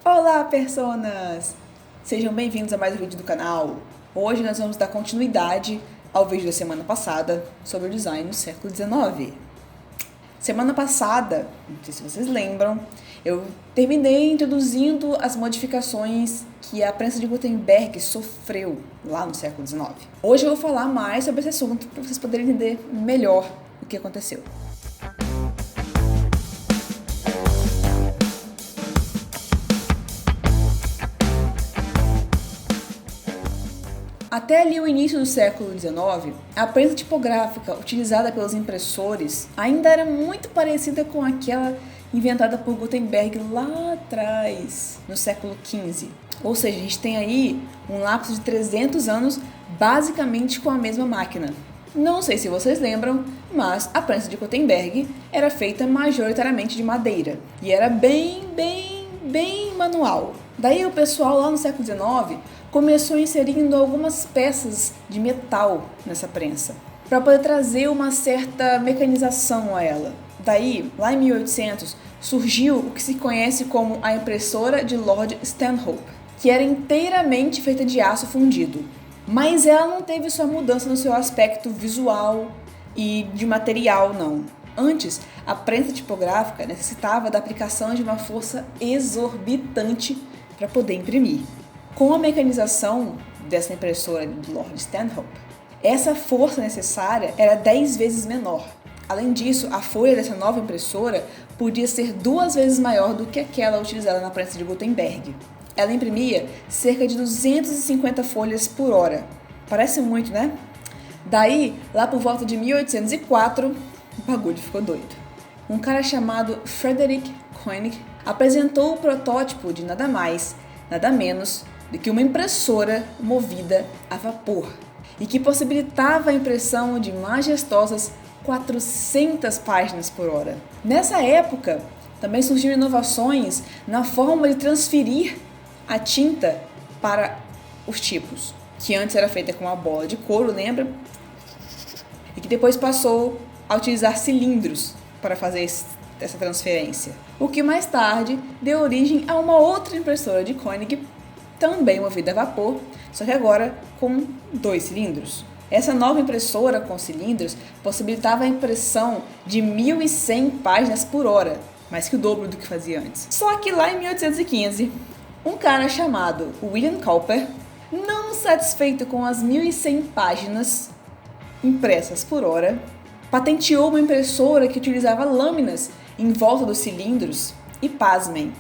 Olá, personas! Sejam bem-vindos a mais um vídeo do canal. Hoje nós vamos dar continuidade ao vídeo da semana passada sobre o design no século XIX. Semana passada, não sei se vocês lembram, eu terminei introduzindo as modificações que a prensa de Gutenberg sofreu lá no século XIX. Hoje eu vou falar mais sobre esse assunto para vocês poderem entender melhor o que aconteceu. Até ali o início do século XIX, a prensa tipográfica utilizada pelos impressores ainda era muito parecida com aquela inventada por Gutenberg lá atrás, no século XV. Ou seja, a gente tem aí um lapso de 300 anos basicamente com a mesma máquina. Não sei se vocês lembram, mas a prensa de Gutenberg era feita majoritariamente de madeira e era bem manual. Daí o pessoal lá no século XIX começou inserindo algumas peças de metal nessa prensa, para poder trazer uma certa mecanização a ela. Daí, lá em 1800, surgiu o que se conhece como a impressora de Lord Stanhope, que era inteiramente feita de aço fundido. Mas ela não teve só mudança no seu aspecto visual e de material, não. Antes, a prensa tipográfica necessitava da aplicação de uma força exorbitante para poder imprimir. Com a mecanização dessa impressora de Lord Stanhope, essa força necessária era 10 vezes menor. Além disso, a folha dessa nova impressora podia ser 2 vezes maior do que aquela utilizada na prensa de Gutenberg. Ela imprimia cerca de 250 folhas por hora. Parece muito, né? Daí, lá por volta de 1804, o bagulho ficou doido. Um cara chamado Frederick Koenig apresentou o protótipo de nada mais, nada menos do que uma impressora movida a vapor e que possibilitava a impressão de majestosas 400 páginas por hora. Nessa época, também surgiram inovações na forma de transferir a tinta para os tipos, que antes era feita com uma bola de couro, lembra? E que depois passou a utilizar cilindros para fazer essa transferência, o que mais tarde deu origem a uma outra impressora de Koenig, também movida a vapor, só que agora com 2 cilindros. Essa nova impressora com cilindros possibilitava a impressão de 1.100 páginas por hora, mais que o dobro do que fazia antes. Só que lá em 1815, um cara chamado William Cowper, não satisfeito com as 1.100 páginas impressas por hora, patenteou uma impressora que utilizava lâminas em volta dos cilindros e, pasmem,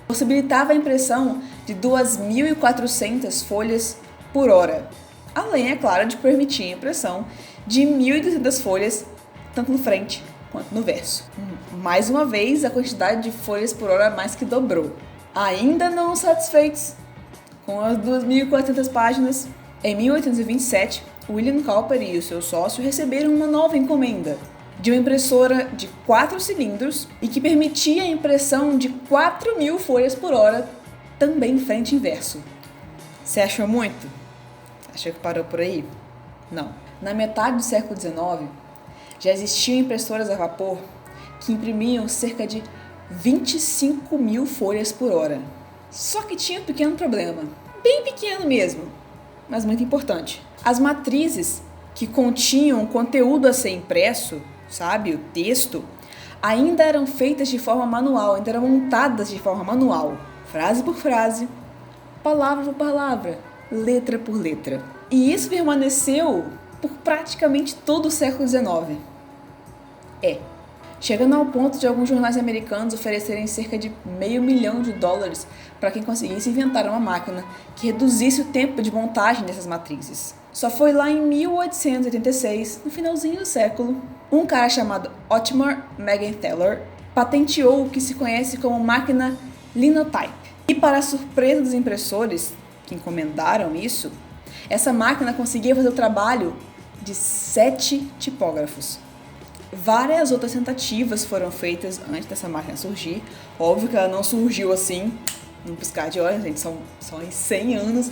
possibilitava a impressão de 2.400 folhas por hora, além, é claro, de permitir a impressão de 1.200 folhas, tanto no frente quanto no verso. Mais uma vez, a quantidade de folhas por hora mais que dobrou. Ainda não satisfeitos com as 2.400 páginas, em 1827, William Cowper e o seu sócio receberam uma nova encomenda de uma impressora de 4 cilindros e que permitia a impressão de 4.000 folhas por hora, também frente e verso. Você achou muito? Achou que parou por aí? Não. Na metade do século XIX, já existiam impressoras a vapor que imprimiam cerca de 25.000 folhas por hora. Só que tinha um pequeno problema, bem pequeno mesmo, mas muito importante. As matrizes que continham o conteúdo a ser impresso, sabe, o texto, ainda eram feitas de forma manual, ainda eram montadas de forma manual, frase por frase, palavra por palavra, letra por letra. E isso permaneceu por praticamente todo o século XIX. Chegando ao ponto de alguns jornais americanos oferecerem cerca de $500 milhão para quem conseguisse inventar uma máquina que reduzisse o tempo de montagem dessas matrizes. Só foi lá em 1886, no finalzinho do século, um cara chamado Otmar Mergenthaler patenteou o que se conhece como máquina Linotype. E para a surpresa dos impressores que encomendaram isso, essa máquina conseguia fazer o trabalho de 7 tipógrafos. Várias outras tentativas foram feitas antes dessa máquina surgir. Óbvio que ela não surgiu assim, num piscar de olhos, gente, são 100 anos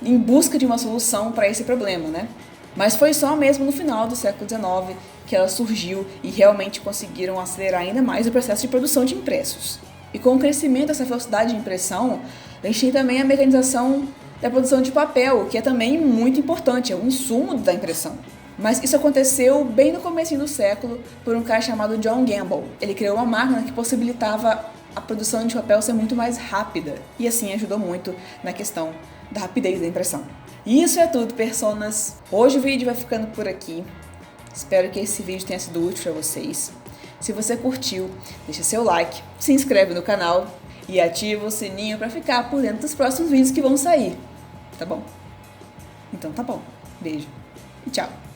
em busca de uma solução para esse problema, né? Mas foi só mesmo no final do século XIX que ela surgiu e realmente conseguiram acelerar ainda mais o processo de produção de impressos. E com o crescimento dessa velocidade de impressão, a gente tem também a mecanização da produção de papel, que é também muito importante, é um insumo da impressão. Mas isso aconteceu bem no comecinho do século por um cara chamado John Gamble. Ele criou uma máquina que possibilitava a produção de papel ser muito mais rápida e assim ajudou muito na questão da rapidez da impressão. E isso é tudo, personas. Hoje o vídeo vai ficando por aqui. Espero que esse vídeo tenha sido útil para vocês. Se você curtiu, deixa seu like, se inscreve no canal e ativa o sininho para ficar por dentro dos próximos vídeos que vão sair. Tá bom? Então tá bom. Beijo e tchau.